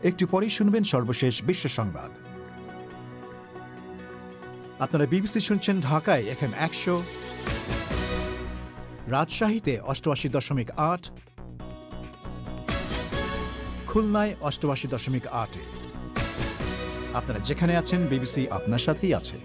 একটু পরেই শুনবেন সর্বশেষ বিশ্ব সংবাদ। আপনারা বিবিসি শুনছেন ঢাকায় FM 100, রাজশাহীতে 88.8, খুলনায় 88.8। আপনারা যেখানে আছেন বিবিসি আপনার সাথেই আছে।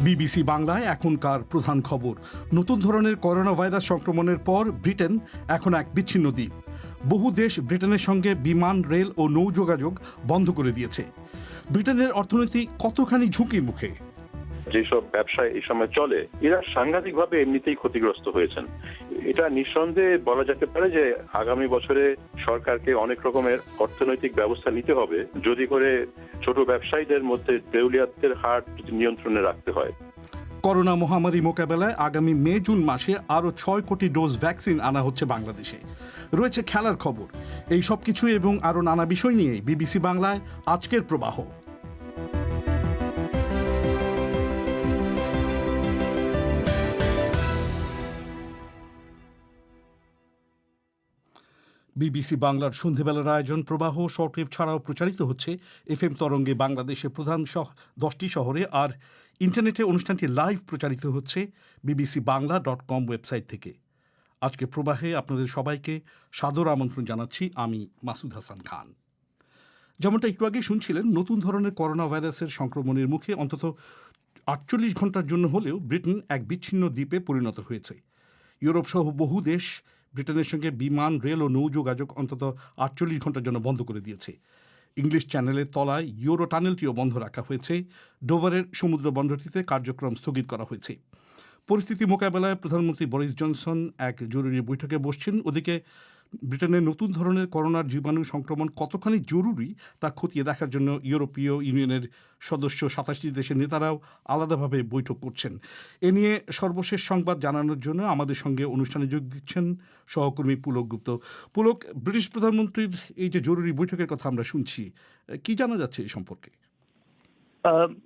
বিবিসি বাংলায় এখনকার প্রধান খবর। নতুন ধরনের করোনা ভাইরাস সংক্রমণের পর ব্রিটেন এখন এক বিচ্ছিন্ন দ্বীপ। বহু দেশ ব্রিটেনের সঙ্গে বিমান, রেল ও নৌ যোগাযোগ বন্ধ করে দিয়েছে। ব্রিটেনের অর্থনীতি কতখানি ঝুঁকির মুখে? যেসব ব্যবসায় এই সময় চলে এরা সাংঘাতিকভাবে এমনিতেই ক্ষতিগ্রস্ত হয়েছেন। এটা নিঃসন্দেহে বলা যেতে পারে যে আগামী বছরে সরকারকে অনেক রকমের অর্থনৈতিক ব্যবস্থা নিতে হবে যদি করে ছোট ব্যবসায়ীদের মধ্যে দেউলিয়াতের হার নিয়ন্ত্রণে রাখতে হয়। করোনা মহামারী মোকাবেলায় আগামী মে-জুন মাসে আরও 6 কোটি ডোজ ভ্যাকসিন আনা হচ্ছে বাংলাদেশে। রয়েছে খেলার খবর। এই সব কিছু এবং আরও নানা বিষয় নিয়ে বিবিসি বাংলায় আজকের প্রবাহ। বিবিসি বাংলার সন্ধেবেলার আয়োজন প্রবাহ শর্টওয়েভ ছাড়াও প্রচারিত হচ্ছে FM তরঙ্গে বাংলাদেশের প্রধান 10টি শহরে, আর ইন্টারনেটে অনুষ্ঠানটি লাইভ প্রচারিত হচ্ছে bbcbangla.com ওয়েবসাইট থেকে। আজকে প্রবাহে আপনাদের সবাইকে সাদর আমন্ত্রণ জানাচ্ছি আমি মাসুদ হাসান খান। যেমনটা একটু আগে শুনছিলেন, নতুন ধরনের করোনা ভাইরাসের সংক্রমণের মুখে অন্তত 48 ঘন্টার জন্য হলেও ব্রিটেন এক বিচ্ছিন্ন দ্বীপে পরিণত হয়েছে। ইউরোপ সহ বহু দেশ ব্রিটেনের সঙ্গে বিমান, রেল ও নৌ যোগাযোগ অন্তত 48 ঘন্টার জন্য বন্ধ করে দিয়েছে। ইংলিশ চ্যানেলের তলায় ইউরো টানেলটিও বন্ধ রাখা হয়েছে। ডোভারের সমুদ্র বন্দরটিতে কার্যক্রম স্থগিত করা হয়েছে। পরিস্থিতি মোকাবেলায় প্রধানমন্ত্রী বরিস জনসন এক জরুরি বৈঠকে বসছেন। ওদিকে ব্রিটেনের নতুন ধরনের করোনার জীবাণু সংক্রমণ কতখানি জরুরি তা খতিয়ে দেখার জন্য ইউরোপীয় ইউনিয়নের সদস্য 27টি দেশের নেতারাও আলাদাভাবে বৈঠক করছেন। এ নিয়ে সর্বশেষ সংবাদ জানানোর জন্য আমাদের সঙ্গে অনুষ্ঠানে যোগ দিচ্ছেন সহকর্মী পুলক গুপ্ত। পুলক, ব্রিটিশ প্রধানমন্ত্রীর এই যে জরুরি বৈঠকের কথা আমরা শুনছি, কি জানা যাচ্ছে এই সম্পর্কে?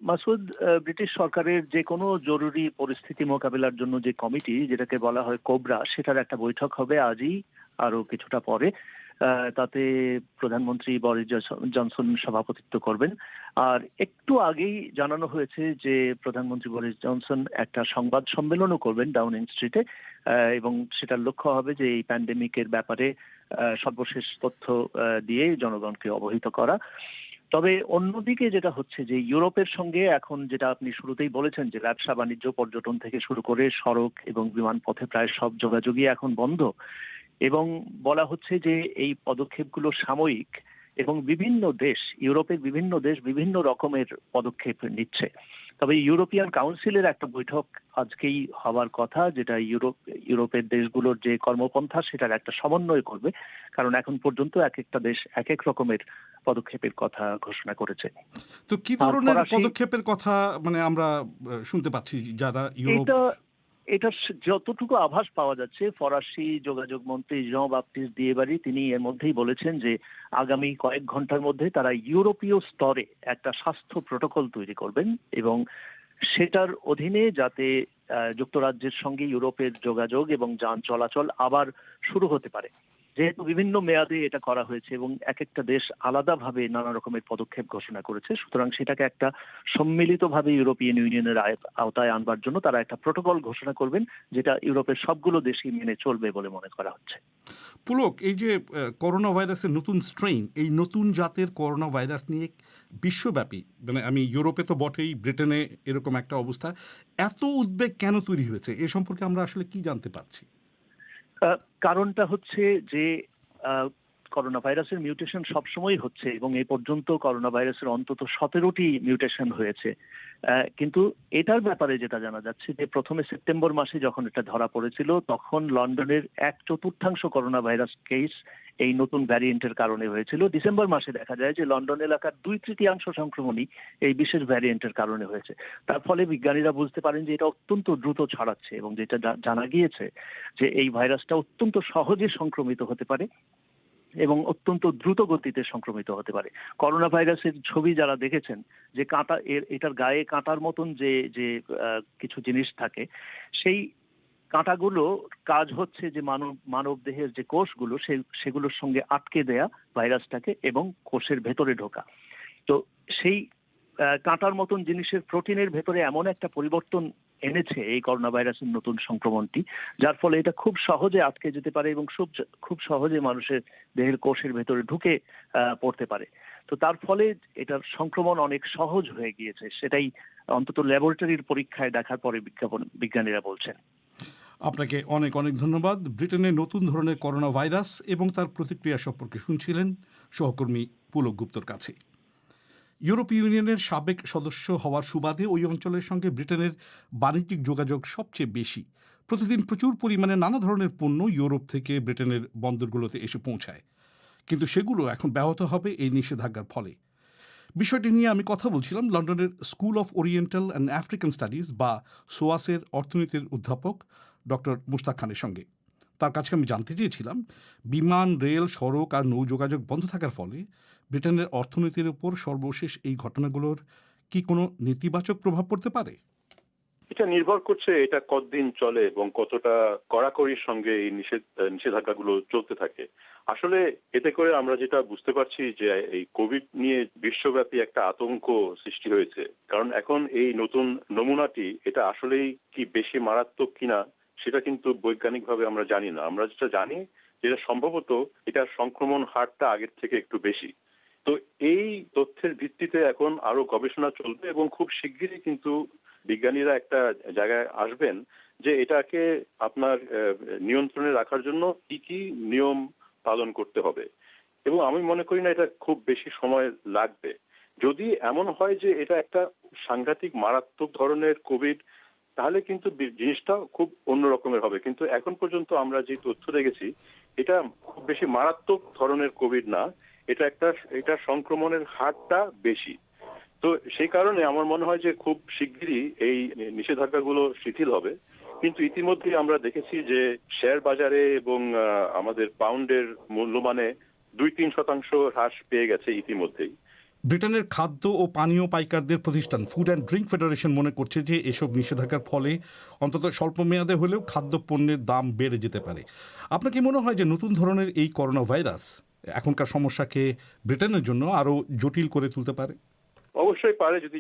মাসুদ, ব্রিটিশ সরকারের যে কোনো জরুরি পরিস্থিতি মোকাবিলার জন্য যে কমিটি, যেটাকে বলা হয় কোবরা, সেটার একটা বৈঠক হবে আজই আরো কিছুটা পরে। তাতে প্রধানমন্ত্রী বরিস জনসন সভাপতিত্ব করবেন। আর একটু আগেই জানানো হয়েছে যে প্রধানমন্ত্রী বরিস জনসন একটা সংবাদ সম্মেলনও করবেন ডাউনিং স্ট্রিটে, এবং সেটার লক্ষ্য হবে যে এই প্যান্ডেমিকের ব্যাপারে সর্বশেষ তথ্য দিয়ে জনগণকে অবহিত করা। তবে অন্যদিকে যেটা হচ্ছে যে ইউরোপের সঙ্গে এখন, যেটা আপনি শুরুতেই বলেছেন, যে ব্যবসা বাণিজ্য, পর্যটন থেকে শুরু করে সড়ক এবং বিমান পথে প্রায় সব যোগাযোগই এখন বন্ধ, এবং বলা হচ্ছে যে এই পদক্ষেপগুলো সাময়িক এবং বিভিন্ন দেশ, ইউরোপের বিভিন্ন দেশ বিভিন্ন রকমের পদক্ষেপ নিচ্ছে। তবে ইউরোপিয়ান কাউন্সিলের একটা বৈঠক আজকেই হওয়ার কথা, যেটা ইউরোপের দেশগুলোর যে কর্মপন্থা সেটার একটা সমন্বয় করবে, কারণ এখন পর্যন্ত এক একটা দেশ এক এক রকমের পদক্ষেপের কথা ঘোষণা করেছে। তো কি ধরনের পদক্ষেপের কথা মানে আমরা শুনতে পাচ্ছি যারা ইউরোপ? এটা যতটুকু আভাস পাওয়া যাচ্ছে, ফরাসি যোগাযোগ মন্ত্রী জন বাপ্টিস্ট দিয়েবারি তিনি এর মধ্যেই বলেছেন যে আগামী কয়েক ঘন্টার মধ্যে তারা ইউরোপীয় স্তরে একটা স্বাস্থ্য প্রোটোকল তৈরি করবেন, এবং সেটার অধীনে যাতে যুক্তরাজ্যের সঙ্গে ইউরোপের যোগাযোগ এবং যান চলাচল আবার শুরু হতে পারে। যেহেতু বিভিন্ন মেয়াদে এটা করা হয়েছে এবং এক একটা দেশ আলাদাভাবে নানা রকমের পদক্ষেপ ঘোষণা করেছে, সুতরাং সেটাকে একটা সম্মিলিতভাবে ইউরোপিয়ান ইউনিয়নের আওতায় আনবার জন্য তারা একটা প্রোটোকল ঘোষণা করবেন, যেটা ইউরোপের সবগুলো দেশই মেনে চলবে বলে মনে করা হচ্ছে। পুলক, এই যে করোনা ভাইরাসের নতুন স্ট্রেইন, এই নতুন জাতের করোনা ভাইরাস নিয়ে বিশ্বব্যাপী, মানে আমি ইউরোপে তো বটেই, ব্রিটেনে এরকম একটা অবস্থা, এত উদ্বেগ কেন তৈরি হয়েছে এ সম্পর্কে আমরা আসলে কি জানতে পারছি? কারণটা হচ্ছে যে করোনা ভাইরাসের মিউটেশন সবসময় হচ্ছে, এবং এই পর্যন্ত করোনা ভাইরাসের অন্তত 17টি মিউটেশন হয়েছে। কিন্তু এটার ব্যাপারে যেটা জানা যাচ্ছে যে প্রথমে সেপ্টেম্বর মাসে যখন এটা ধরা পড়েছিল, তখন লন্ডনের 1/4 করোনা ভাইরাস কেস এই নতুন ভ্যারিয়েন্টের কারণে হয়েছিল। ডিসেম্বর মাসে দেখা যায় যে লন্ডন এলাকার 2/3 সংক্রমণই এই বিশেষ ভ্যারিয়েন্টের কারণে হয়েছে। তার ফলে বিজ্ঞানীরা বুঝতে পারেন যে এটা অত্যন্ত দ্রুত ছড়াচ্ছে, এবং যেটা জানা গিয়েছে যে এই ভাইরাসটা অত্যন্ত সহজে সংক্রমিত হতে পারে, এবং অত্যন্ত দ্রুত গতিতে সংক্রমিত হতে পারে। করোনা ভাইরাসের ছবি যারা দেখেছেন, যে কাঁটা এটার গায়ে কাঁটার মতন যে যে কিছু জিনিস থাকে, সেই কাঁটাগুলো কাজ হচ্ছে যে মানব দেহের যে কোষগুলো সেগুলোর সঙ্গে আটকে দেয়া ভাইরাসটাকে এবং কোষের ভেতরে ঢোকা। তো সেই কাঁটার মতন জিনিসের প্রোটিনের ভেতরে এমন একটা পরিবর্তন এনেছে এই করোনা ভাইরাসের নতুন সংক্রমণটি, যার ফলে এটা খুব সহজে আটকে যেতে পারে এবং খুব সহজে মানুষের দেহের কোষের ভেতরে ঢুকে পড়তে পারে। তো তার ফলে এটার সংক্রমণ অনেক সহজ হয়ে গিয়েছে, সেটাই অন্তত ল্যাবরেটরির পরীক্ষায় দেখার পরে বিজ্ঞানীরা বলছেন। আপনাকে অনেক অনেক ধন্যবাদ। ব্রিটেনে নতুন ধরনের করোনা ভাইরাস এবং তার প্রতিক্রিয়া সম্পর্কে শুনছিলেন সহকর্মী পুলক গুপ্তর কাছে। ইউরোপীয় ইউনিয়নের সাবেক সদস্য হওয়ার সুবাদে ওই অঞ্চলের সঙ্গে ব্রিটেনের বাণিজ্যিক যোগাযোগ সবচেয়ে বেশি। প্রতিদিন প্রচুর পরিমাণে নানা ধরনের পণ্য ইউরোপ থেকে ব্রিটেনের বন্দরগুলোতে এসে পৌঁছায়, কিন্তু সেগুলো এখন ব্যাহত হবে এই নিষেধাজ্ঞার ফলে। বিষয়টি নিয়ে আমি কথা বলছিলাম লন্ডনের school of oriental and African studies বা সোয়াসের অর্থনীতির অধ্যাপক ডক্টর মুশতাক খানের সঙ্গে। তার কাছে আমি জানতে চেয়েছিলাম, বিমান, রেল, সড়ক আর নৌ যোগাযোগ বন্ধ থাকার ফলে ব্রিটেনের অর্থনীতির উপর সর্বশেষ এই ঘটনাগুলোর কি কোনো নেতিবাচক প্রভাব পড়তে পারে? এটা নির্ভর করছে এটা কতদিন চলে এবং কতটা কড়াকড়ির সঙ্গে এই নিষেধাজ্ঞাগুলো চলতে থাকে। আসলে এতে করে আমরা যেটা বুঝতে পারছি যে এই কোভিড নিয়ে বিশ্বব্যাপী একটা আতঙ্ক সৃষ্টি হয়েছে, কারণ এখন এই নতুন নমুনাটি এটা আসলেই কি বেশি মারাত্মক কিনা সেটা কিন্তু বৈজ্ঞানিকভাবে আমরা জানি না। আমরা যেটা জানি যেটা সম্ভবত এটার সংক্রমণ হারটা আগের থেকে একটু বেশি। তো এই তথ্যের ভিত্তিতে এখন আরো গবেষণা চলবে এবং খুব শিগগিরই কিন্তু বিজ্ঞানীরা একটা জায়গায় আসবেন যে এটাকে আপনার নিয়ন্ত্রণে রাখার জন্য কি কি নিয়ম পালন করতে হবে। এবং আমি মনে করি না এটা খুব বেশি সময় লাগবে। যদি এমন হয় যে এটা একটা সাংঘাতিক মারাত্মক ধরনের কোভিড, তাহলে কিন্তু জিনিসটা খুব অন্য রকমের হবে। কিন্তু এখন পর্যন্ত আমরা যে তথ্য দেখেছি এটা খুব বেশি মারাত্মক ধরনের কোভিড না, এটা সংক্রমণের হারটা বেশি। তো সেই কারণে আমার মনে হয় যে খুব শিগগিরই এই নিষেধাজ্ঞাগুলো শিথিল হবে। কিন্তু ইতিমধ্যেই আমরা দেখেছি যে শেয়ার বাজারে এবং আমাদের পাউন্ডের মূল্যমানে 2-3% হ্রাস পেয়ে গেছে ইতিমধ্যেই। ব্রিটেনের খাদ্য ও পানীয় পাইকারদের প্রতিষ্ঠান ফুড অ্যান্ড ড্রিঙ্ক ফেডারেশন মনে করছে যে এসব নিষেধাজ্ঞার ফলে অন্তত স্বল্প মেয়াদে হলেও খাদ্যপণ্যের দাম বেড়ে যেতে পারে। আপনার কি মনে হয় যে নতুন ধরনের এই করোনা ভাইরাস এখনকার সমস্যাকে ব্রিটেনের জন্য আরো জটিল করে তুলতে পারে? অবশ্যই পারে, যদি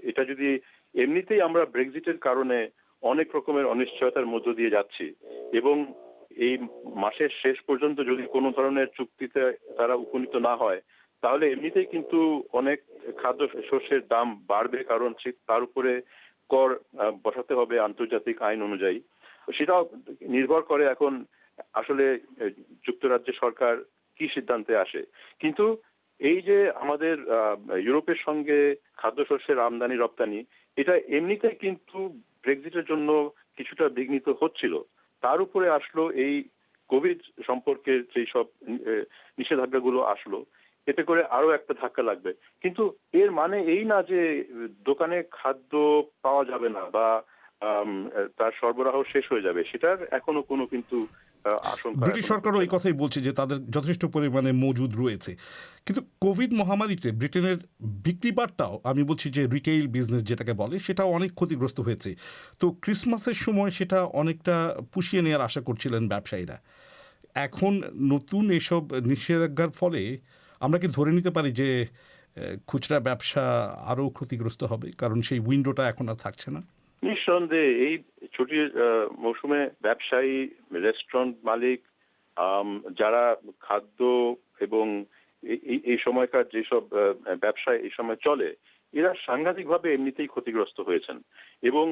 এটা যদি এমনিতেই আমরা ব্রেক্সিটের কারণে অনেক রকমের অনিশ্চয়তার মধ্য দিয়ে যাচ্ছি এবং এই মাসের শেষ পর্যন্ত যদি কোনো ধরনের চুক্তিতে তারা উপনীত না হয়, তাহলে এমনিতেই কিন্তু অনেক খাদ্য শস্যের দাম বাড়বে, কারণ তার উপরে কর বসাতে হবে আন্তর্জাতিক আইন অনুযায়ী। সেটাও নির্ভর করে এখন আসলে যুক্তরাজ্যের সরকার কি সিদ্ধান্তে আসে। কিন্তু এই যে আমাদের ইউরোপের সঙ্গে খাদ্যশস্যের আমদানি রপ্তানি, এটা এমনিতে কিন্তু ব্রেক্সিটের জন্য কিছুটা বিঘ্নিত হচ্ছিল, তার উপরে আসলো এই কোভিড সম্পর্কে যেই সব নিষেধাজ্ঞাগুলো আসলো, এতে করে আরো একটা ধাক্কা লাগবে। কিন্তু এর মানে এই না যে দোকানে খাদ্য পাওয়া যাবে না বা তার সরবরাহ শেষ হয়ে যাবে, সেটার এখনো কোনো কিন্তু আশঙ্কা। ব্রিটিশ সরকারও এই কথাই বলছে যে তাদের যথেষ্ট পরিমাণে মজুদ রয়েছে। কিন্তু কোভিড মহামারীতে ব্রিটেনের বিক্রি বাট্টাও, আমি বলছি যে রিটেইল বিজনেস যেটাকে বলে, সেটাও অনেক ক্ষতিগ্রস্ত হয়েছে। তো ক্রিসমাসের সময় সেটা অনেকটা পুষিয়ে নেওয়ার আশা করছিলেন ব্যবসায়ীরা। এখন নতুন এসব নিষেধাজ্ঞার ফলে আমরা কি ধরে নিতে পারি যে খুচরা ব্যবসা আরও ক্ষতিগ্রস্ত হবে, কারণ সেই উইন্ডোটা এখন আর থাকছে না? নিঃসন্দেহে এই ছুটির মৌসুমে ব্যবসায়ী, রেস্টুরেন্ট মালিক, যারা খাদ্য এবং এই সময়কার যেসব ব্যবসায় এই সময় চলে, এরা সাংঘাতিকভাবে এমনিতেই ক্ষতিগ্রস্ত হয়েছেন। এবং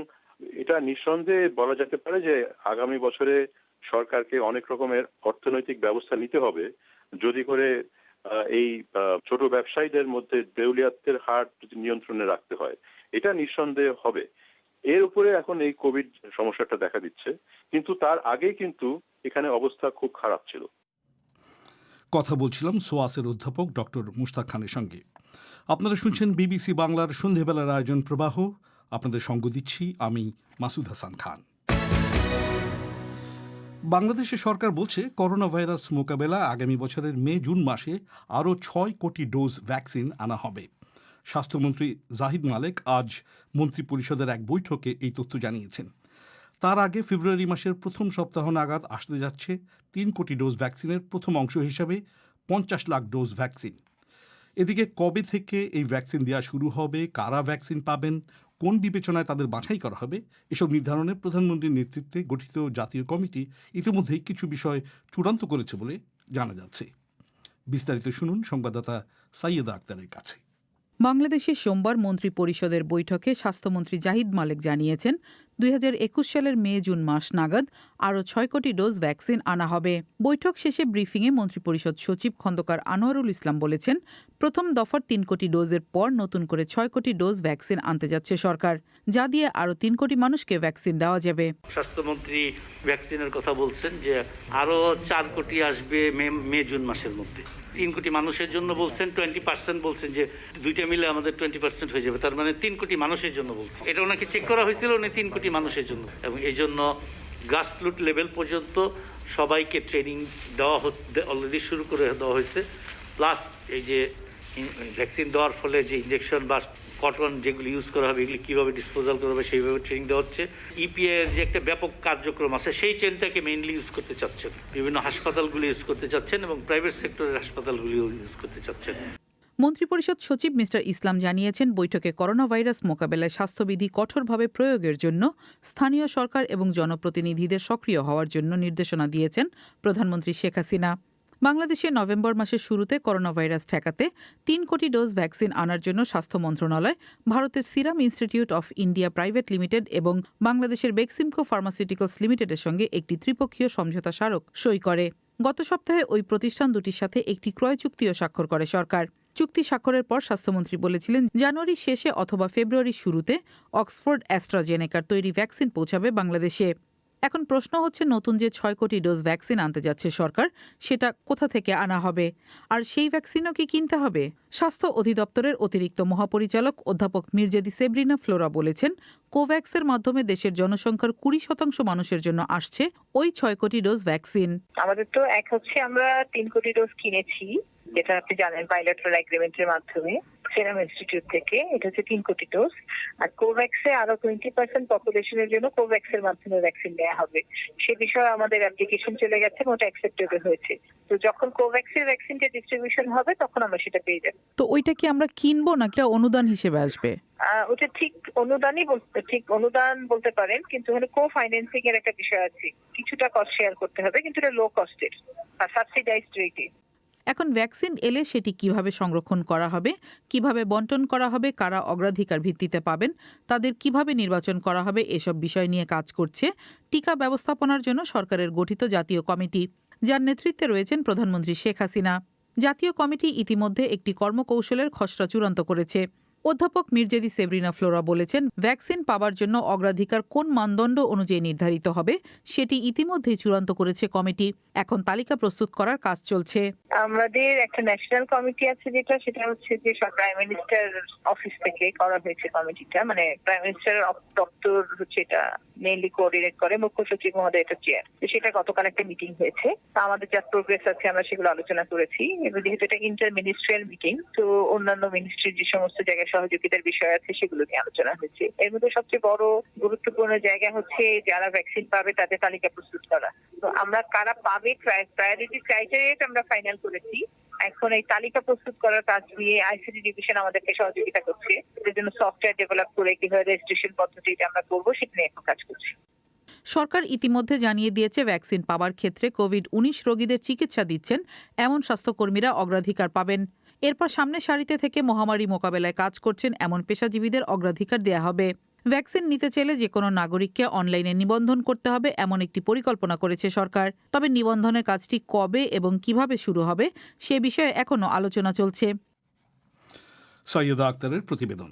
এটা নিঃসন্দেহে বলা যেতে পারে যে আগামী বছরে সরকারকে অনেক রকমের অর্থনৈতিক ব্যবস্থা নিতে হবে যদি করে এই ছোট ব্যবসায়ীদের মধ্যে দেউলিয়াত্বের হার নিয়ন্ত্রণে রাখতে হয়। এটা নিঃসন্দেহে হবে। এর উপরে এখন এই কোভিড সমস্যাটা দেখা দিচ্ছে, কিন্তু তার আগেই কিন্তু এখানে অবস্থা খুব খারাপ ছিল। কথা বলছিলাম সোয়াসের অধ্যাপক ডক্টর মুশতাক খানের সঙ্গে। আপনারা শুনছেন বিবিসি বাংলার সন্ধেবেলার আয়োজন প্রবাহ। আপনাদের সঙ্গ দিচ্ছি আমি মাসুদ হাসান খান। বাংলাদেশের সরকার বলছে করোনা ভাইরাস মোকাবেলা আগামী বছরের মে-জুন মাসে আরও 6 কোটি ডোজ ভ্যাকসিন আনা হবে। স্বাস্থ্যমন্ত্রী জাহিদ মালেক আজ মন্ত্রিপরিষদের এক বৈঠকে এই তথ্য জানিয়েছেন। তার আগে ফেব্রুয়ারি মাসের প্রথম সপ্তাহ নাগাদ আসতে যাচ্ছে 3 কোটি ডোজ ভ্যাকসিনের প্রথম অংশ হিসাবে 50 লাখ ডোজ ভ্যাকসিন। এদিকে কবে থেকে এই ভ্যাকসিন দেওয়া শুরু হবে, কারা ভ্যাকসিন পাবেন, কোন বিবেচনায় তাদের বাছাই করা হবে, এসব নির্ধারণে প্রধানমন্ত্রীর নেতৃত্বে গঠিত জাতীয় কমিটি ইতিমধ্যেই কিছু বিষয় চূড়ান্ত করেছে বলে জানা যাচ্ছে। বিস্তারিত শুনুন সংবাদদাতা সাইয়েদা আক্তারের কাছে। বাংলাদেশের সোমবার মন্ত্রী পরিষদের বৈঠকে স্বাস্থ্যমন্ত্রী জাহিদ মালেক জানিয়েছেন 2021 সালের মে-জুন মাস নাগাদ আরও 6 কোটি ডোজ ভ্যাকসিন আনা হবে। বৈঠক শেষে ব্রিফিংয়ে মন্ত্রিপরিষদ সচিব খন্দকার আনোয়ারুল ইসলাম বলেছেন, প্রথম দফার 3 কোটি ডোজের পর নতুন করে 6 কোটি ডোজ ভ্যাকসিন আনতে যাচ্ছে সরকার, যা দিয়ে আরও 3 কোটি মানুষকে ভ্যাকসিন দেওয়া যাবে। স্বাস্থ্যমন্ত্রী ভ্যাকসিনের কথা বলছেন যে আরও 4 কোটি আসবে মে-জুন মাসের মধ্যে। 3 কোটি মানুষের জন্য বলছেন, 20% বলছেন যে দুইটা মিলে আমাদের 20% হয়ে যাবে, তার মানে 3 কোটি মানুষের জন্য বলছেন। এটা ওনাকে চেক করা হয়েছিল, উনি 3 কোটি মানুষের জন্য, এবং এই জন্য গ্রাসরুট লেভেল পর্যন্ত সবাইকে ট্রেনিং দেওয়া অলরেডি শুরু করে দেওয়া হয়েছে। প্লাস এই যে ভ্যাকসিন দেওয়ার ফলে যে ইনজেকশন বা কটন যেগুলি ইউজ করা হবে এগুলি কীভাবে ডিসপোজাল করা হবে সেইভাবে ট্রেনিং দেওয়া হচ্ছে। ইপিএ এর যে একটা ব্যাপক কার্যক্রম আছে সেই চেনটাকে মেইনলি ইউজ করতে চাচ্ছেন, বিভিন্ন হাসপাতালগুলি ইউজ করতে চাচ্ছেন এবং প্রাইভেট সেক্টরের হাসপাতালগুলিও ইউজ করতে চাচ্ছেন। মন্ত্রিপরিষদ সচিব মিস্টার ইসলাম জানিয়েছেন, বৈঠকে করোনা ভাইরাস মোকাবেলায় স্বাস্থ্যবিধি কঠোরভাবে প্রয়োগের জন্য স্থানীয় সরকার এবং জনপ্রতিনিধিদের সক্রিয় হওয়ার জন্য নির্দেশনা দিয়েছেন প্রধানমন্ত্রী শেখ হাসিনা। বাংলাদেশে নভেম্বর মাসের শুরুতে করোনা ভাইরাস ঠেকাতে 3 কোটি ডোজ ভ্যাকসিন আনার জন্য স্বাস্থ্য মন্ত্রণালয় ভারতের serum institute of India private limited এবং বাংলাদেশের বেক্সিমকো ফার্মাসিউটিক্যালস লিমিটেডের সঙ্গে একটি ত্রিপক্ষীয় সমঝোতা স্মারক সই করে। গত সপ্তাহে ওই প্রতিষ্ঠান দুটির সাথে একটি ক্রয় চুক্তিও স্বাক্ষর করে সরকার। চুক্তি স্বাক্ষরের পর স্বাস্থ্যমন্ত্রী বলেছিলেন, জানুয়ারি শেষে অথবা ফেব্রুয়ারির শুরুতে অক্সফোর্ড অ্যাস্ট্রাজেনেকার তৈরি ভ্যাকসিন পৌঁছাবে বাংলাদেশে। এখন প্রশ্ন হচ্ছে, নতুন যে 6 কোটি ডোজ ভ্যাকসিন আনতে যাচ্ছে সরকার, সেটা কোথা থেকে আনা হবে, আর সেই ভ্যাকসিনও কি কিনতে হবে? স্বাস্থ্য অধিদপ্তরের অতিরিক্ত মহাপরিচালক অধ্যাপক মির্জেদি সেব্রিনা ফ্লোরা বলেছেন, কোভ্যাক্সের মাধ্যমে দেশের জনসংখ্যার 20% মানুষের জন্য আসছে ওই 6 কোটি ডোজ ভ্যাকসিন। আমাদের তো এক হচ্ছে আমরা 3 কোটি ডোজ কিনেছি, যেটা আপনি জানেন বাইলেটারাল এগ্রিমেন্টের মাধ্যমে সিরাম ইনস্টিটিউট থেকে, এটা হচ্ছে 3 কোটি ডোজ। আর কোভ্যাক্সে আরো 20% পপুলেশনের জন্য কোভ্যাক্সের মাধ্যমে ভ্যাকসিন দেওয়া হবে। সে বিষয়ে আমাদের অ্যাপ্লিকেশন চলে গেছে, ওটা অ্যাকসেপ্টেবল হয়েছে। তো যখন কোভ্যাক্সের ভ্যাকসিনটা ডিস্ট্রিবিউশন হবে তখন আমরা সেটা পেয়ে যাব। তো ওইটা কি আমরা কিনবো নাকি অনুদান হিসেবে আসবে? ওটা ঠিক অনুদান বলতে পারেন, কিন্তু ওখানে কো ফাইন্যান্সিং এর একটা বিষয় আছে, কিছুটা কস্ট শেয়ার করতে হবে, কিন্তু এটা লো কস্টের আর সাবসিডাইজড রেটে। এখন ভ্যাকসিন এলে সেটি কিভাবে সংরক্ষণ করা হবে, কিভাবে বন্টন করা হবে, কারা অগ্রাধিকার ভিত্তিতে পাবেন, তাদের কিভাবে নির্বাচন করা হবে, এসব বিষয় নিয়ে কাজ করছে টিকা ব্যবস্থাপনার জন্য সরকারের গঠিত জাতীয় কমিটি, যার নেতৃত্বে রয়েছেন প্রধানমন্ত্রী শেখ হাসিনা। জাতীয় কমিটি ইতিমধ্যে একটি কর্মকৌশলের খসড়া চূড়ান্ত করেছে। অধ্যাপক মির্জেদি সেব্রিনা ফ্লোরা বলেছেন, ভ্যাকসিন পাওয়ার জন্য অগ্রাধিকার কোন মানদণ্ড অনুযায়ী নির্ধারিত হবে সেটি ইতিমধ্যেই চূড়ান্ত করেছে কমিটি। এখন তালিকা প্রস্তুত করার কাজ চলছে। আমাদের একটা ন্যাশনাল কমিটি আছে, সেটা হচ্ছে যে প্রাইম মিনিস্টার অফিস থেকে করা হয়েছে কমিটিটা, মানে প্রাইম মিনিস্টার দপ্তর হচ্ছে এটা মেইনলি কোঅর্ডিনেট করে, মুখ্য সচিব মহোদয় এটা চেয়ার। সেটা গতকাল একটা মিটিং হয়েছে, আমাদের যা প্রোগ্রেস আছে আমরা সেগুলো আলোচনা করেছি। এবং যেহেতু এটা ইন্টার মিনিস্ট্রিয়াল মিটিং, তো অন্যান্য মিনিস্ট্রির যে সমস্ত জায়গায় সহযোগিতার বিষয় আছে সেগুলো নিয়ে আলোচনা হয়েছে। এর মধ্যে সবচেয়ে বড় গুরুত্বপূর্ণ জায়গা হচ্ছে যারা ভ্যাকসিন পাবে তাদের তালিকা প্রস্তুত করা। তো আমরা কারা পাবে প্রায়োরিটি ক্রাইটেরিয়াটা আমরা ফাইনাল করেছি। এখন এই তালিকা প্রস্তুত করার কাজ নিয়ে আইসিডি ডিভিশন আমাদেরকে সহযোগিতা করছে, এর জন্য সফটওয়্যার ডেভেলপ করে কিভাবে রেজিস্ট্রেশন পদ্ধতিটা আমরা করবো সেটা নিয়ে এখন কাজ করছি। সরকার ইতিমধ্যে জানিয়ে দিয়েছে, ভ্যাকসিন পাওয়ার ক্ষেত্রে কোভিড-19 রোগীদের চিকিৎসা দিচ্ছেন এমন স্বাস্থ্যকর্মীরা অগ্রাধিকার পাবেন। এরপর সামনের সারিতে থেকে মহামারী মোকাবেলায় কাজ করছেন এমন পেশাজীবীদের অগ্রাধিকার দেয়া হবে। ভ্যাকসিন নিতে চাইলে যে কোনো নাগরিককে অনলাইনে নিবন্ধন করতে হবে এমন একটি পরিকল্পনা করেছে সরকার। তবে নিবন্ধনের কাজটি কবে এবং কিভাবে শুরু হবে সে বিষয়ে এখনও আলোচনা চলছে। সাইয়েদা আক্তারের প্রতিবেদন।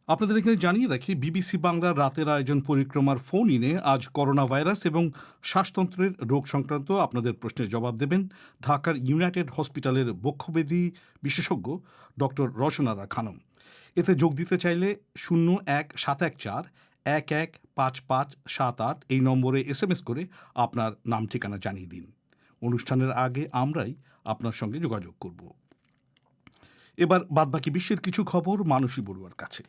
আপনাদের এখানে জানিয়ে রাখি, বিবিসি বাংলার রাতের আয়োজন পরিক্রমার ফোন ইনে আজ করোনা ভাইরাস এবং শ্বাসতন্ত্রের রোগ সংক্রান্ত আপনাদের প্রশ্নের জবাব দেবেন ঢাকার ইউনাইটেড হসপিটালের বক্ষব্যাধি বিশেষজ্ঞ ডক্টর রওশন আরা খানম। এতে যোগ দিতে চাইলে 017141 115578 এই নম্বরে SMS করে আপনার নাম ঠিকানা জানিয়ে দিন। অনুষ্ঠানের আগে আমরাই আপনার সঙ্গে যোগাযোগ করব। এবার বাদবাকি বিশ্বের কিছু খবর মানসী বড়ুয়ার কাছে।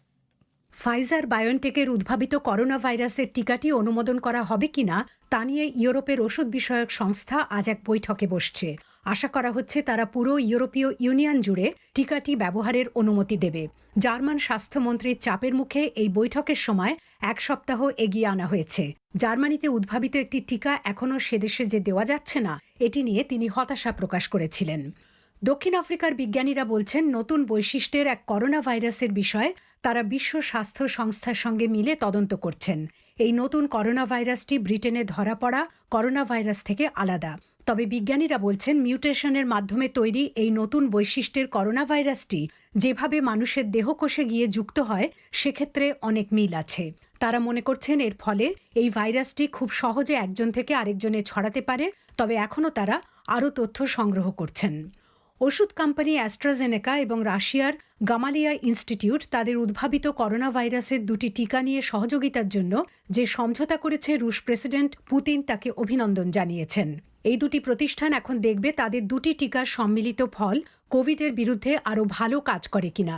ফাইজার বায়োনটেকের উদ্ভাবিত করোনা ভাইরাসের টিকাটি অনুমোদন করা হবে কিনা তা নিয়ে ইউরোপের ওষুধ বিষয়ক সংস্থা আজ এক বৈঠকে বসছে। আশা করা হচ্ছে তারা পুরো ইউরোপীয় ইউনিয়ন জুড়ে টিকাটি ব্যবহারের অনুমতি দেবে। জার্মান স্বাস্থ্যমন্ত্রীর চাপের মুখে এই বৈঠকের সময় এক সপ্তাহ এগিয়ে আনা হয়েছে। জার্মানিতে উদ্ভাবিত একটি টিকা এখনও সেদেশে যে দেওয়া যাচ্ছে না, এটি নিয়ে তিনি হতাশা প্রকাশ করেছিলেন। দক্ষিণ আফ্রিকার বিজ্ঞানীরা বলছেন নতুন বৈশিষ্ট্যের এক করোনা ভাইরাসের বিষয়ে তারা বিশ্ব স্বাস্থ্য সংস্থার সঙ্গে মিলে তদন্ত করছেন। এই নতুন করোনা ভাইরাসটি ব্রিটেনে ধরা পড়া করোনা ভাইরাস থেকে আলাদা। তবে বিজ্ঞানীরা বলছেন মিউটেশনের মাধ্যমে তৈরি এই নতুন বৈশিষ্ট্যের করোনা ভাইরাসটি যেভাবে মানুষের দেহকোষে গিয়ে যুক্ত হয় সেক্ষেত্রে অনেক মিল আছে। তারা মনে করছেন এর ফলে এই ভাইরাসটি খুব সহজে একজন থেকে আরেকজনে ছড়াতে পারে। তবে এখনও তারা আরও তথ্য সংগ্রহ করছেন। ওষুধ কোম্পানি অ্যাস্ট্রাজেনেকা এবং রাশিয়ার গামালিয়া ইনস্টিটিউট তাদের উদ্ভাবিত করোনা ভাইরাসের দুটি টিকা নিয়ে সহযোগিতার জন্য যে সমঝোতা করেছে রুশ প্রেসিডেন্ট পুতিন তাকে অভিনন্দন জানিয়েছেন। এই দুটি প্রতিষ্ঠান এখন দেখবে তাদের দুটি টিকার সম্মিলিত ফল কোভিডের বিরুদ্ধে আরও ভালো কাজ করে কিনা।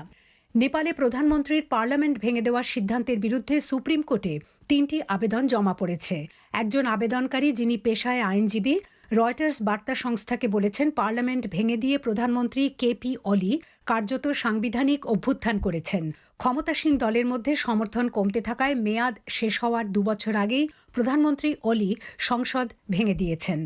নেপালে প্রধানমন্ত্রীর পার্লামেন্ট ভেঙে দেওয়ার সিদ্ধান্তের বিরুদ্ধে সুপ্রিম কোর্টে 3টি আবেদন জমা পড়েছে। একজন আবেদনকারী, যিনি পেশায় আইনজীবী, রয়টার্স বার্তা সংস্থাকে বলেছেন পার্লামেন্ট ভেঙে দিয়ে প্রধানমন্ত্রী কেপি ওলি কার্যত সাংবিধানিক অভ্যুত্থান করেছেন। ক্ষমতাসীন দলের মধ্যে সমর্থন কমতে থাকায় মেয়াদ শেষ হওয়ার 2 বছর আগেই প্রধানমন্ত্রী ওলি সংসদ ভেঙে দিয়েছেন।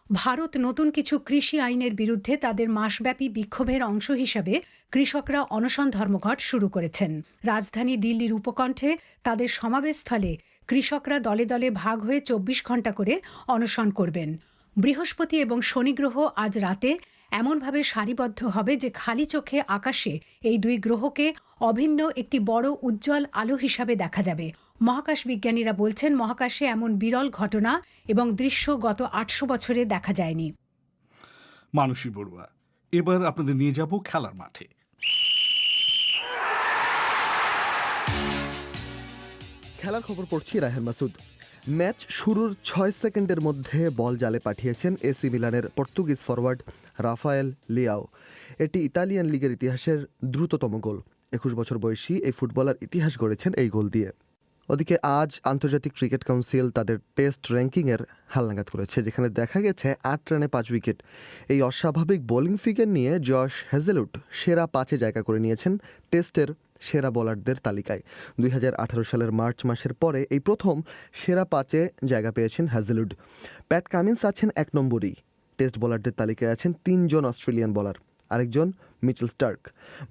ভারত নতুন কিছু কৃষি আইনের বিরুদ্ধে তাদের মাসব্যাপী বিক্ষোভের অংশ হিসেবে কৃষকরা অনশন ধর্মঘট শুরু করেছেন। রাজধানী দিল্লির উপকণ্ঠে তাদের সমাবেশস্থলে কৃষকরা দলে দলে ভাগ হয়ে 24 ঘণ্টা করে অনশন করবেন। বৃহস্পতি এবং শনি গ্রহ আজ রাতে এমনভাবে সারিবদ্ধ হবে যে খালি চোখে আকাশে এই দুই গ্রহকে অভিন্ন একটি বড় উজ্জ্বল আলো হিসাবে দেখা যাবে। মহাকাশ বিজ্ঞানীরা বলছেন মহাকাশে এমন বিরল ঘটনা এবং দৃশ্য গত 800 বছরে দেখা যায়নি। মানসী বড়ুয়া, এবার আপনাদের নিয়ে যাব খেলার মাঠে। খেলার খবর পড়ছি রাহেল মাসুদ। ম্যাচ শুরুর 6 সেকেন্ডের মধ্যে বল জালে পাঠিয়েছেন এসি মিলানের পর্তুগিজ ফরওয়ার্ড রাফায়েল লিয়াও। এটি ইতালিয়ান লিগের ইতিহাসের দ্রুততম গোল। 21 বছর বয়সী এই ফুটবলার ইতিহাস গড়েছেন এই গোল দিয়ে। ওদিকে আজ আন্তর্জাতিক ক্রিকেট কাউন্সিল তাদের টেস্ট র্যাঙ্কিংয়ের হালনাগাদ করেছে, যেখানে দেখা গেছে 8 রানে 5 উইকেট। এই অস্বাভাবিক বোলিং ফিগার নিয়ে জশ হেজেলউড সেরা 5-এ জায়গা করে নিয়েছেন টেস্টের সেরা বোলারদের তালিকায়। 2018 সালের মার্চ মাসের পরে এই প্রথম সেরা 5-এ জায়গা পেয়েছেন হ্যাজেলউড। প্যাট কামিন্স আছেন 1 নম্বরেই। টেস্ট বোলারদের তালিকায় আছেন 3 জন অস্ট্রেলিয়ান বোলার, আরেকজন মিচেল স্টার্ক।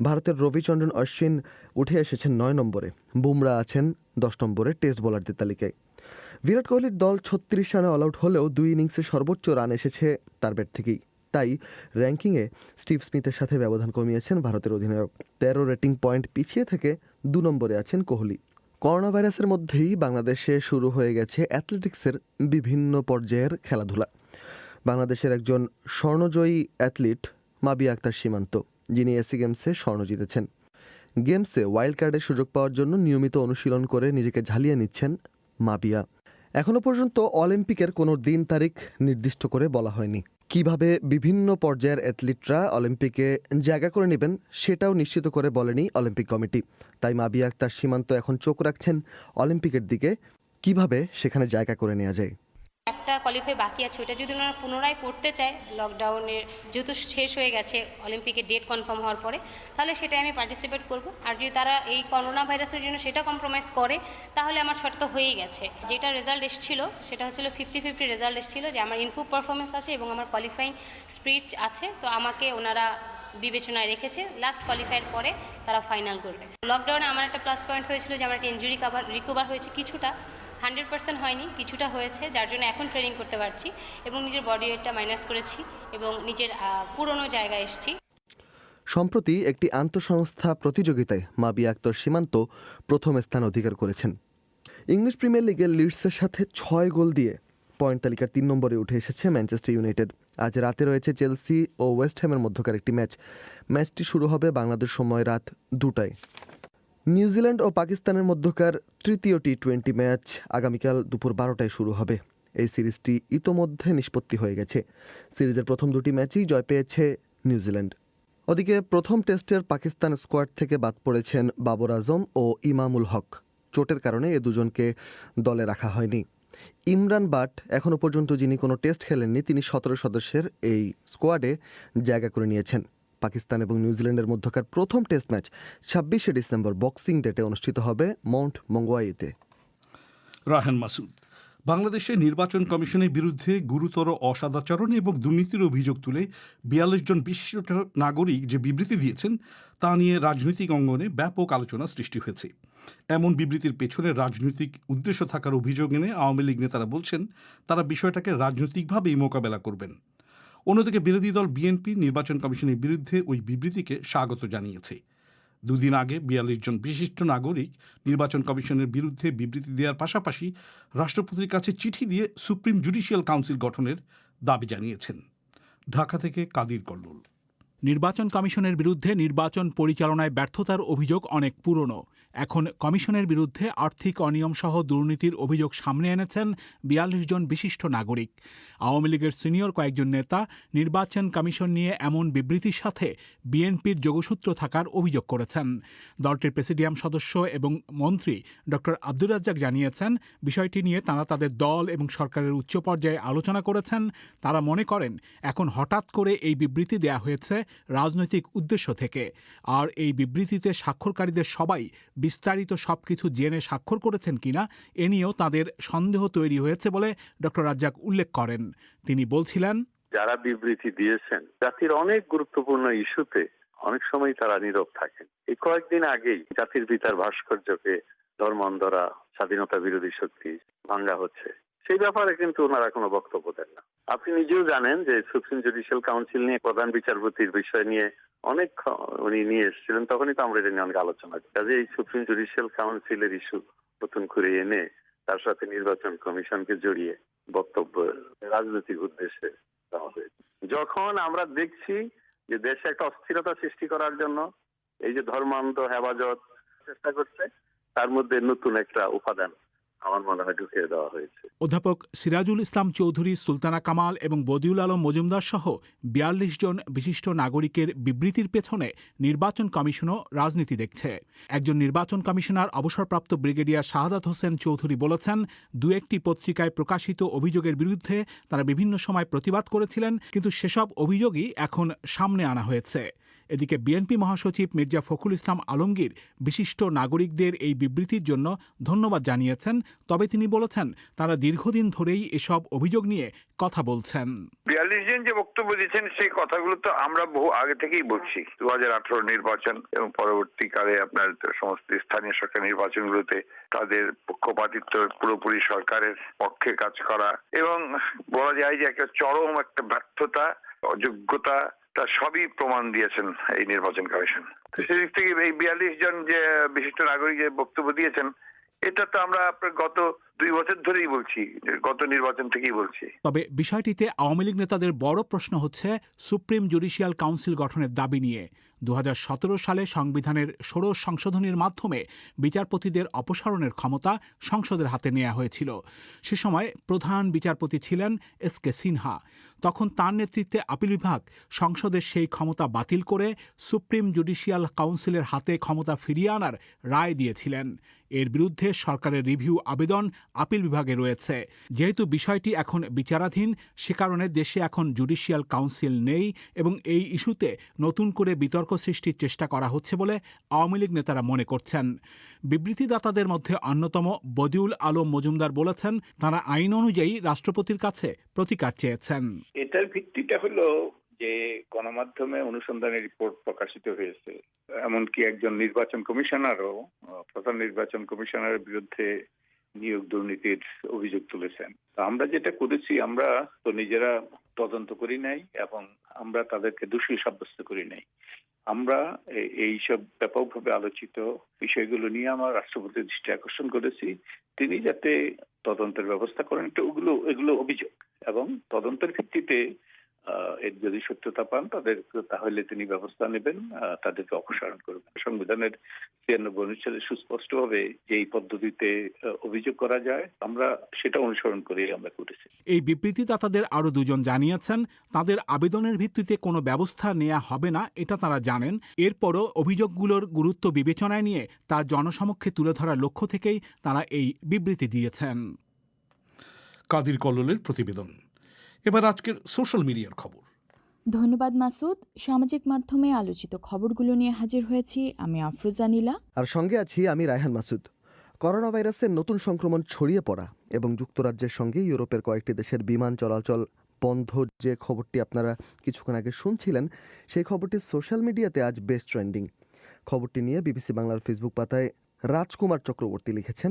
ভারতের রবিচন্দ্রন অশ্বিন উঠে এসেছেন 9 নম্বরে। বুমরা আছেন 10 নম্বরে টেস্ট বোলারদের তালিকায়। বিরাট কোহলির দল 36 রানে অল আউট হলেও 2 ইনিংসে সর্বোচ্চ রান এসেছে তার ব্যাট থেকেই। তাই র্যাঙ্কিংয়ে স্টিভ স্মিথের সাথে ব্যবধান কমিয়েছেন ভারতের অধিনায়ক। 13 রেটিং পয়েন্ট পিছিয়ে থেকে 2 নম্বরে আছেন কোহলি। করোনা ভাইরাসের মধ্যেই বাংলাদেশে শুরু হয়ে গেছে অ্যাথলেটিক্সের বিভিন্ন পর্যায়ের খেলাধুলা। বাংলাদেশের একজন স্বর্ণজয়ী অ্যাথলিট মাবিয়া আক্তার সীমান্ত, যিনি এসি গেমসে স্বর্ণ জিতেছেন। গেমসে ওয়াইল্ড কার্ডের সুযোগ পাওয়ার জন্য নিয়মিত অনুশীলন করে নিজেকে ঝালিয়ে নিচ্ছেন মাবিয়া। এখনও পর্যন্ত অলিম্পিকের কোনো দিন তারিখ নির্দিষ্ট করে বলা হয়নি। কিভাবে বিভিন্ন পর্যায়ের অ্যাথলিটরা অলিম্পিকে জায়গা করে নেবেন সেটাও নিশ্চিত করে বলেনি অলিম্পিক কমিটি। তাই মাবিয়া আক্তার সীমান্ত এখন চোখ রাখছেন অলিম্পিকের দিকে, কিভাবে সেখানে জায়গা করে নেওয়া যায়। একটা কোয়ালিফাই বাকি আছে, ওটা যদি ওনারা পুনরায় করতে চায়, লকডাউনের যেহেতু শেষ হয়ে গেছে অলিম্পিকের ডেট কনফার্ম হওয়ার পরে, তাহলে সেটাই আমি পার্টিসিপেট করব। আর যদি তারা এই করোনা ভাইরাসের জন্য সেটা কম্প্রোমাইজ করে, তাহলে আমার শর্ত তো হয়েই গেছে। যেটা রেজাল্ট এসেছিল সেটা হচ্ছিল 50-50 রেজাল্ট এসেছিল, যে আমার ইনপুট পারফরমেন্স আছে এবং আমার কোয়ালিফাইং স্পিরিট আছে। তো আমাকে ওনারা বিবেচনায় রেখেছে, লাস্ট কোয়ালিফাইয়ের পরে তারা ফাইনাল করবে। লকডাউনে আমার একটা প্লাস পয়েন্ট হয়েছিল যে আমার একটা ইনজুরি রিকভার হয়েছে, কিছুটা 100% হয়নি, কিছুটা হয়েছে, যার জন্য এখন ট্রেনিং করতে পারছি এবং নিজের বডি ওয়েটটা মাইনাস করেছি এবং নিজের পুরনো জায়গায় এসেছি। সম্প্রতি একটি আন্তঃসংস্থা প্রতিযোগিতায় মাবিয়া আক্তার সীমান্ত প্রথম স্থান অধিকার করেছেন। ইংলিশ প্রিমিয়ার লিগের লিডসের সাথে 6 গোল দিয়ে পয়েন্ট তালিকার 3 নম্বরে উঠে এসেছে ম্যানচেস্টার ইউনাইটেড। আজ রাতে রয়েছে চেলসি ও ওয়েস্ট হ্যামের মধ্যকার একটি ম্যাচটি শুরু হবে বাংলাদেশ সময় রাত 2টায়। নিউজিল্যান্ড ও পাকিস্তানের মধ্যকার তৃতীয় টি-20 ম্যাচ আগামীকাল দুপুর 12টায় শুরু হবে। এই সিরিজটি ইতোমধ্যে নিষ্পত্তি হয়ে গেছে। সিরিজের প্রথম দুটি ম্যাচেই জয় পেয়েছে নিউজিল্যান্ড। ওদিকে প্রথম টেস্টের পাকিস্তান স্কোয়াড থেকে বাদ পড়েছেন বাবর আজম ও ইমামুল হক। চোটের কারণে এ দুজনকে দলে রাখা হয়নি। ইমরান বাট এখনও পর্যন্ত যিনি কোনো টেস্ট খেলেননি, তিনি 17 সদস্যের এই স্কোয়াডে জায়গা করে নিয়েছেন। পাকিস্তান এবং নিউজিল্যান্ডের মধ্যকার প্রথম টেস্ট ম্যাচ 26শে ডিসেম্বর বক্সিং ডেটে অনুষ্ঠিত হবে মাউন্ট মঙ্গোয়াইতে। রাহান মাসুদ। বাংলাদেশে নির্বাচন কমিশনের বিরুদ্ধে গুরুতর অসদাচরণ এবং দুর্নীতির অভিযোগ তুলে 42 জন বিশিষ্ট নাগরিক যে বিবৃতি দিয়েছেন তা নিয়ে রাজনৈতিক অঙ্গনে ব্যাপক আলোচনা সৃষ্টি হয়েছে। এমন বিবৃতির পেছনে রাজনৈতিক উদ্দেশ্য থাকার অভিযোগ এনে আওয়ামী লীগ নেতারা বলছেন তারা বিষয়টাকে রাজনৈতিকভাবেই মোকাবেলা করবেন। অন্যদিকে বিরোধী দল বিএনপি নির্বাচন কমিশনের বিরুদ্ধে ওই বিবৃতিকে স্বাগত জানিয়েছে। দুদিন আগে 42 জন বিশিষ্ট নাগরিক নির্বাচন কমিশনের বিরুদ্ধে বিবৃতি দেওয়ার পাশাপাশি রাষ্ট্রপতির কাছে চিঠি দিয়ে সুপ্রিম জুডিশিয়াল কাউন্সিল গঠনের দাবি জানিয়েছেন। ঢাকা থেকে কাদির কল্লোল। নির্বাচন কমিশনের বিরুদ্ধে নির্বাচন পরিচালনায় ব্যর্থতার অভিযোগ অনেক পুরনো। এখন কমিশনের বিরুদ্ধে আর্থিক অনিয়মসহ দুর্নীতির অভিযোগ সামনে এনেছেন 42 জন বিশিষ্ট নাগরিক। আওয়ামী লীগের সিনিয়র কয়েকজন নেতা নির্বাচন কমিশন নিয়ে এমন বিবৃতির সাথে বিএনপির যোগসূত্র থাকার অভিযোগ করেছেন। দলটির প্রেসিডিয়াম সদস্য এবং মন্ত্রী ডক্টর আব্দুর রাজ্জাক জানিয়েছেন, বিষয়টি নিয়ে তারা তাদের দল এবং সরকারের উচ্চ পর্যায়ে আলোচনা করেছেন। তারা মনে করেন এখন হঠাৎ করে এই বিবৃতি দেয়া হয়েছে রাজনৈতিক উদ্দেশ্য থেকে, আর এই বিবৃতিতে স্বাক্ষরকারীদের সবাই বিস্তারিত সবকিছু জেনে স্বাক্ষর করেছেন কিনা এ নিয়েও তাদের সন্দেহ তৈরি হয়েছে বলে ডক্টর রাজ্জাক উল্লেখ করেন। তিনি বলছিলেন, যারা বিবৃতি দিয়েছেন জাতির অনেক গুরুত্বপূর্ণ ইস্যুতে অনেক সময় তারা নীরব থাকেন। এই কয়েকদিন আগেই জাতির পিতার ভাস্কর্যকে ধর্মান্ধরা স্বাধীনতা বিরোধী শক্তি ভাঙ্গা হচ্ছে, সেই ব্যাপারে কিন্তু ওনারা কোনো বক্তব্য দেন না। আপনি নিজেও জানেন যে সুপ্রিম জুডিশিয়াল কাউন্সিল নিয়ে প্রধান বিচারপতির বিষয় নিয়ে অনেক উনি নিয়ে এসেছিলেন, তখনই তো আমরা এটা নিয়ে অনেক আলোচনা করি। কাজে এই সুপ্রিম জুডিশিয়াল কাউন্সিলের ইস্যু নতুন করে এনে তার সাথে নির্বাচন কমিশনকে জড়িয়ে বক্তব্য রাজনৈতিক উদ্দেশ্যে দেওয়া হয়েছে। যখন আমরা দেখছি যে দেশে একটা অস্থিরতা সৃষ্টি করার জন্য এই যে ধর্মান্ধ হেফাজত চেষ্টা করছে, তার মধ্যে নতুন একটা উপাদান আমার মনে হয় ঢুকিয়ে দেওয়া হয়েছে। অধ্যাপক সিরাজুল ইসলাম চৌধুরী, সুলতানা কামাল এবং বদিউল আলম মজুমদার সহ 42 জন বিশিষ্ট নাগরিকের বিবৃতির পেছনে নির্বাচন কমিশনও রাজনীতি দেখছে। একজন নির্বাচন কমিশনার অবসরপ্রাপ্ত ব্রিগেডিয়ার শাহাদাত হোসেন চৌধুরী বলেছেন, দু একটি পত্রিকায় প্রকাশিত অভিযোগের বিরুদ্ধে তারা বিভিন্ন সময় প্রতিবাদ করেছিলেন, কিন্তু সেসব অভিযোগই এখন সামনে আনা হয়েছে। এদিকে বিএনপি মহাসচিব মির্জা ফখরুল ইসলাম আলমগীর বিশিষ্ট নাগরিকদের এই বিবৃতির জন্য ধন্যবাদ জানিয়েছেন। তবে তিনি বলেছেন, তারা দীর্ঘদিন ধরেই এসব অভিযোগ নিয়ে কথা বলছেন। 42 জন যে বক্তব্য দিয়েছেন সেই কথাগুলো তো আমরা বহু আগে থেকেই বলছি। 2018 নির্বাচন এবং পরবর্তীকালে আপনার সমস্ত স্থানীয় সরকার নির্বাচনগুলোতে তাদের পক্ষপাতিত্ব পুরোপুরি সরকারের পক্ষে কাজ করা, এবং বলা যায় যে একটা চরম একটা ব্যর্থতা, অযোগ্যতা, তা সবই প্রমাণ দিয়েছেন এই নির্বাচন কমিশন। সেদিক থেকে এই 42 জন যে বিশিষ্ট নাগরিক যে বক্তব্য দিয়েছেন, এটা তো আমরা গত 2 বছর ধরেই বলছি, গত নির্বাচন থেকেই বলছি। তবে বিষয়টিতে আওয়ামী লীগ নেতাদের বড় প্রশ্ন হচ্ছে সুপ্রিম জুডিশিয়াল কাউন্সিল গঠনের দাবি নিয়ে। 2017 সালে সংবিধানের ষোড়শ সংশোধনীর মাধ্যমে বিচারপতিদের অপসারণের ক্ষমতা সংসদের হাতে নেওয়া হয়েছিল। সে সময় প্রধান বিচারপতি ছিলেন এস.কে. সিনহা। তখন তার নেতৃত্বে আপিল বিভাগ সংসদের সেই ক্ষমতা বাতিল করে সুপ্রিম জুডিশিয়াল কাউন্সিলের হাতে ক্ষমতা ফিরিয়ে আনার রায় দিয়েছিলেন। এর বিরুদ্ধে সরকারের রিভিউ আবেদন আপিল বিভাগে রয়েছে। যেহেতু বিষয়টি এখন বিচারাধীন, সে কারণে দেশে এখন জুডিশিয়াল কাউন্সিল নেই এবং এই ইস্যুতে নতুন করে বিতর্ক সৃষ্টির চেষ্টা করা হচ্ছে বলে আওয়ামী লীগ নেতারা মনে করছেন। বিবৃতিদাতাদের মধ্যে অন্যতম বদিউল আলম মজুমদার বলেছেন, তারা আইন অনুযায়ী রাষ্ট্রপতির কাছে প্রতিকার চেয়েছেন। এটার ভিত্তিটা হলো যে গণমাধ্যমে অনুসন্ধানের রিপোর্ট প্রকাশিত হয়েছে, এমনকি একজন নির্বাচন কমিশনারও প্রধান নির্বাচন কমিশনারের বিরুদ্ধে নিয়োগ দুর্নীতির অভিযোগ তুলেছেন। আমরা যেটা করেছি, আমরা তো নিজেরা তদন্ত করি নাই এবং আমরা তাদেরকে দোষী সাব্যস্ত করি নাই। আমরা এইসব ব্যাপকভাবে আলোচিত বিষয়গুলো নিয়ে আমার রাষ্ট্রপতির দৃষ্টি আকর্ষণ করেছি, তিনি যাতে তদন্তের ব্যবস্থা করেন। এগুলো অভিযোগ এবং তদন্তের ভিত্তিতে এর যদি সত্যতা পান তাহলে তিনি ব্যবস্থা নেবেন, তাদেরকে অপসারণ করবেন। সংবিধানের 93 অনুচ্ছেদে সুস্পষ্টভাবে যে এই পদ্ধতিতে অভিযোগ করা যায়, আমরা সেটা অনুসরণ করেই আমরা করেছি। এই বিবৃতিদাতাদের আরও দুজন জানিয়েছেন তাদের আবেদনের ভিত্তিতে কোনো ব্যবস্থা নেওয়া হবে না, এটা তারা জানেন। এরপরও অভিযোগগুলোর গুরুত্ব বিবেচনায় নিয়ে তা জনসমক্ষে তুলে ধরার লক্ষ্য থেকেই তারা এই বিবৃতি দিয়েছেন। কাদির কল্লোলের প্রতিবেদন। এবার আজকের সোশ্যাল মিডিয়ার খবর। ধন্যবাদ মাসুদ। সামাজিক মাধ্যমে আলোচিত খবরগুলো নিয়ে হাজির হয়েছি আমি আফরোজা নীলা, আর সঙ্গে আছি আমি রায়হান মাসুদ। করোনা ভাইরাসের নতুন সংক্রমণ ছড়িয়ে পড়া এবং যুক্তরাজ্যের সঙ্গে ইউরোপের কয়েকটি দেশের বিমান চলাচল বন্ধ, যে খবরটি আপনারা কিছুক্ষণ আগে শুনছিলেন, সেই খবরটি সোশ্যাল মিডিয়াতে আজ বেশ ট্রেন্ডিং। খবরটি নিয়ে বিবিসি বাংলার ফেসবুক পাতায় রাজকুমার চক্রবর্তী লিখেছেন,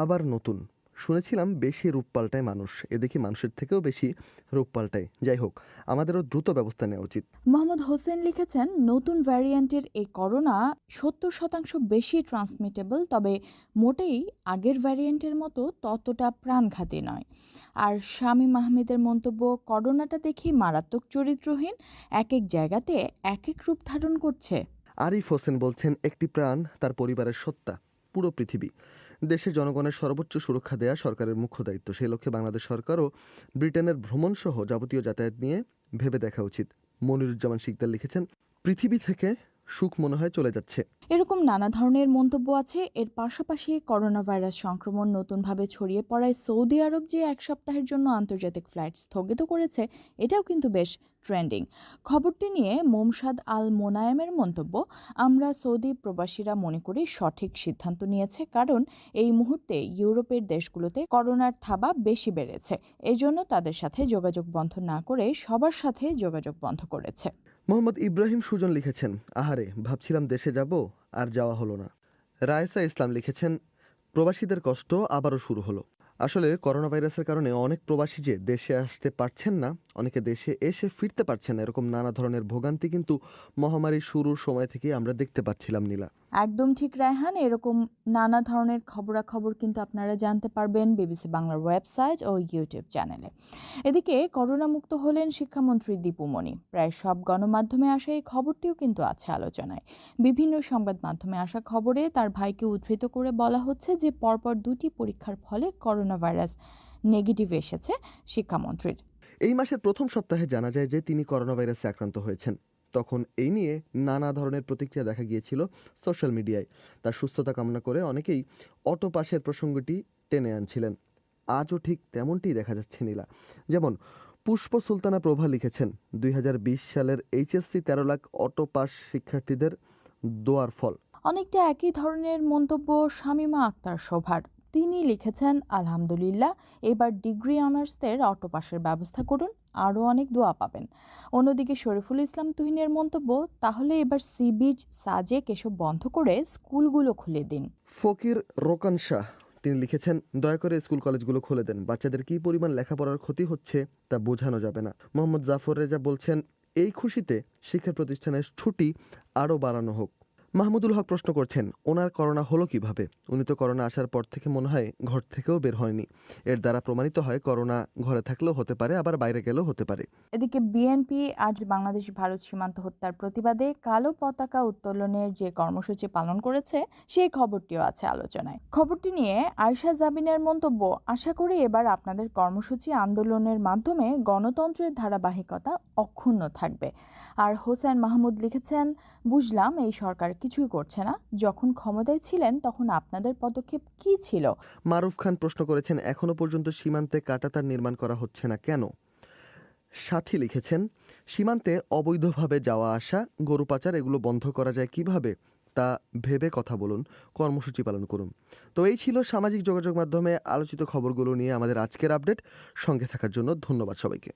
আবার নতুন শুনেছিলাম বেশি রূপ পাল্টায় মানুষ, এ দেখি মানুষের থেকেও বেশি রূপ পাল্টায়। যাই হোক, আমাদেরও দ্রুত ব্যবস্থা নেওয়া উচিত। মোহাম্মদ হোসেন লিখেছেন, নতুন ভ্যারিয়েন্টের এই করোনা 70% বেশি ট্রান্সমিটেবল, তবে মোটেই আগের ভ্যারিয়েন্টের মতো ততটা প্রাণঘাতী নয়। আর শামীম আহমেদের মন্তব্য, করোনাটা দেখি মারাত্মক চরিত্রহীন, এক এক জায়গাতে এক এক রূপ ধারণ করছে। আরিফ হোসেন বলছেন, একটি প্রাণ তার পরিবারের সত্তা, পুরো পৃথিবী। দেশের জনগণের সর্বোচ্চ সুরক্ষা দেয়া সরকারের মুখ্য দায়িত্ব। সেই লক্ষ্যে বাংলাদেশ সরকারও ব্রিটেনের ভ্রমণ সহ যাবতীয় যাতায়াত নিয়ে ভেবে দেখা উচিত। মনিরুজ্জামান শিকদার লিখেছেন, পৃথিবী থেকে সুখ মনে হয় চলে যাচ্ছে। এরকম নানা ধরনের মন্তব্য আছে। এর পাশাপাশি করোনা ভাইরাস সংক্রমণ নতুনভাবে ছড়িয়ে পড়ায় সৌদি আরব যে 1 সপ্তাহের জন্য আন্তর্জাতিক ফ্লাইট স্থগিত করেছে, এটাও কিন্তু বেশ ট্রেন্ডিং। খবরটি নিয়ে মোমসাদ আল মোনায়েমের মন্তব্য, আমরা সৌদি প্রবাসীরা মনে করি সঠিক সিদ্ধান্ত নিয়েছে, কারণ এই মুহূর্তে ইউরোপের দেশগুলোতে করোনার থাবা বেশি বেড়েছে, এজন্য তাদের সাথে যোগাযোগ বন্ধ না করে সবার সাথে যোগাযোগ বন্ধ করেছে। মোহাম্মদ ইব্রাহিম সুজন লিখেছেন, আহারে ভাবছিলাম দেশে যাব, আর যাওয়া হলো না। রায়সা ইসলাম লিখেছেন, প্রবাসীদের কষ্ট আবারও শুরু হলো। আসলে করোনা ভাইরাসের কারণে অনেক প্রবাসী যে দেশে আসতে পারছেন না, অনেকে দেশে এসে ফিরতে পারছেন না, এরকম নানা ধরনের ভোগান্তি কিন্তু মহামারীর শুরুর সময় থেকে আমরা দেখতে পাচ্ছিলাম। নীলা, একদম ঠিক রায়হান। এরকম নানা ধরনের খবরাখবর কিন্তু আপনারা জানতে পারবেন বিবিসি বাংলার ওয়েবসাইট ও ইউটিউব চ্যানেলে। এদিকে করোনা মুক্ত হলেন শিক্ষামন্ত্রী দীপু মনি। প্রায় সব গণমাধ্যমে আসা এই খবরটিও কিন্তু আছে আলোচনায়। বিভিন্ন সংবাদ মাধ্যমে আসা খবরে তার ভাইকে উদ্ধৃত করে বলা হচ্ছে যে পরপর 2টি পরীক্ষার ফলে করোনা ভাইরাস নেগেটিভ এসেছে শিক্ষামন্ত্রীর। এই মাসের প্রথম সপ্তাহে জানা যায় যে তিনি করোনা ভাইরাসে আক্রান্ত হয়েছেন। তখন এই নিয়ে নানা ধরনের প্রতিক্রিয়া দেখা গিয়েছিল সোশ্যাল মিডিয়ায়। তার সুস্থতা কামনা করে অনেকেই অটো পাসের প্রসঙ্গটি টেনে আনছিলেন। আজও ঠিক তেমনটিই দেখা যাচ্ছে। নীলা, যেমন পুষ্প সুলতানা প্রভা লিখেছেন, 2020 সালের এইচএসসি 13 লাখ অটো পাস শিক্ষার্থীদের দোয়ার ফল। অনেকটা একই ধরনের মন্তব্য শামীমা আক্তার শোভার। তিনি লিখেছেন, আলহামদুলিল্লাহ, এবার ডিগ্রি অনার্সদের অটো পাসের ব্যবস্থা করুন, আরও অনেক দোয়া পাবেন। অন্যদিকে শরীফুল ইসলাম তুহিনের মন্তব্য, তাহলে এবার সি বিচ, সাজেক এসব বন্ধ করে স্কুলগুলো খুলে দিন। ফকির রোকন শাহ তিনি লিখেছেন, দয়া করে স্কুল কলেজগুলো খুলে দেন, বাচ্চাদের কী পরিমাণ লেখাপড়ার ক্ষতি হচ্ছে তা বোঝানো যাবে না। মোহাম্মদ জাফর রেজা বলছেন, এই খুশিতে শিক্ষা প্রতিষ্ঠানের ছুটি আরও বাড়ানো হোক। মাহমুদুল হক প্রশ্ন করছেন, ওনার করোনা হলো কিভাবে? উনি তো করোনা আসার পর থেকে মনে হয় ঘর থেকেও বের হয়নি। এর দ্বারা প্রমাণিত হয় করোনা ঘরে থাকলেও হতে পারে, আবার বাইরে গেলেও হতে পারে। এদিকে বিএনপি আজ বাংলাদেশ ভারত সীমান্ত হত্যার প্রতিবাদে কালো পতাকা উত্তোলনের যে কর্মসূচি পালন করেছে, সেই খবরটিও আছে আলোচনায়। খবরটি নিয়ে আয়শা জাবিনের মন্তব্য, আশা করি এবার আপনাদের কর্মসূচি আন্দোলনের মাধ্যমে গণতন্ত্রের ধারাবাহিকতা অক্ষুণ্ণ থাকবে। আর হোসেন মাহমুদ লিখেছেন, বুঝলাম এই সরকার কিছুই করছে না, যখন ক্ষমতায় ছিলেন তখন আপনাদের পদক্ষেপ কি ছিল? মারুফ খান প্রশ্ন করেছেন, এখনো পর্যন্ত সীমান্তে কাঁটাতার নির্মাণ করা হচ্ছে না কেন? সাথী লিখেছেন, সীমান্তে অবৈধভাবে যাওয়া আসা, গরু পাচার এগুলো বন্ধ করা যায় কিভাবে তা ভেবে কথা বলুন, কর্মসূচি পালন করুন। তো এই ছিল সামাজিক যোগাযোগ মাধ্যমে আলোচিত খবরগুলো নিয়ে আমাদের আজকের আপডেট। সঙ্গে থাকার জন্য ধন্যবাদ সবাইকে।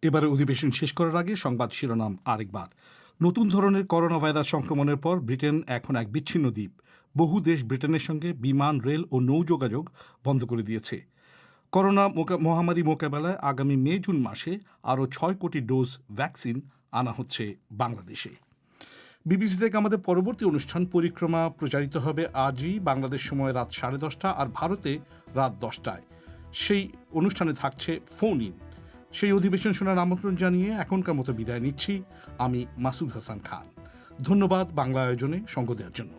এবারে অধিবেশন শেষ করার আগে সংবাদ শিরোনাম আরেকবার। নতুন ধরনের করোনা ভাইরাস সংক্রমণের পর ব্রিটেন এখন এক বিচ্ছিন্ন দ্বীপ। বহু দেশ ব্রিটেনের সঙ্গে বিমান, রেল ও নৌ যোগাযোগ বন্ধ করে দিয়েছে। করোনা মহামারী মোকাবেলায় আগামী মে-জুন মাসে আরও 6 কোটি ডোজ ভ্যাকসিন আনা হচ্ছে বাংলাদেশে। বিবিসি থেকে আমাদের পরবর্তী অনুষ্ঠান পরিক্রমা প্রচারিত হবে আজই, বাংলাদেশ সময় রাত 10:30 আর ভারতে রাত 10টায়। সেই অনুষ্ঠানে থাকছে ফোন ইন। সেই অধিবেশন শোনার আমন্ত্রণ জানিয়ে এখনকার মতো বিদায় নিচ্ছি আমি মাসুদ হাসান খান। ধন্যবাদ বাংলা আয়োজনে সঙ্গ দেওয়ার জন্য।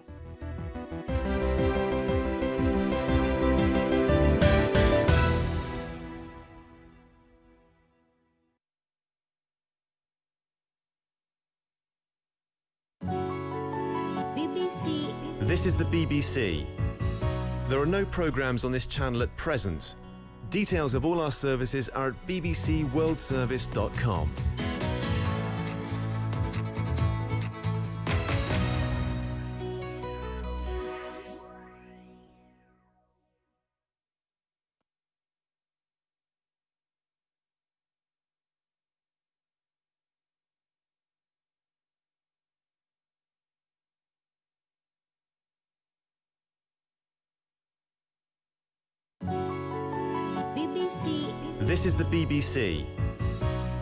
This is the BBC. There are no programmes on this channel at present. Details of all our services are at bbcworldservice.com. This is the BBC.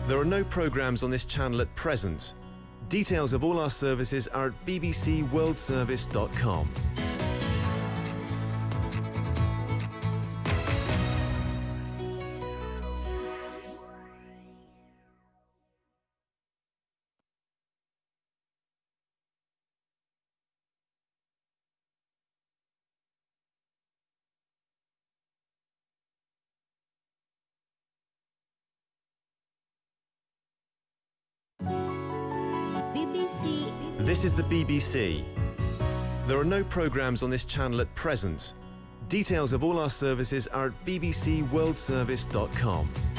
There are no programmes on this channel at present. Details of all our services are at bbcworldservice.com. This is the BBC. There are no programmes on this channel at present. Details of all our services are at bbcworldservice.com.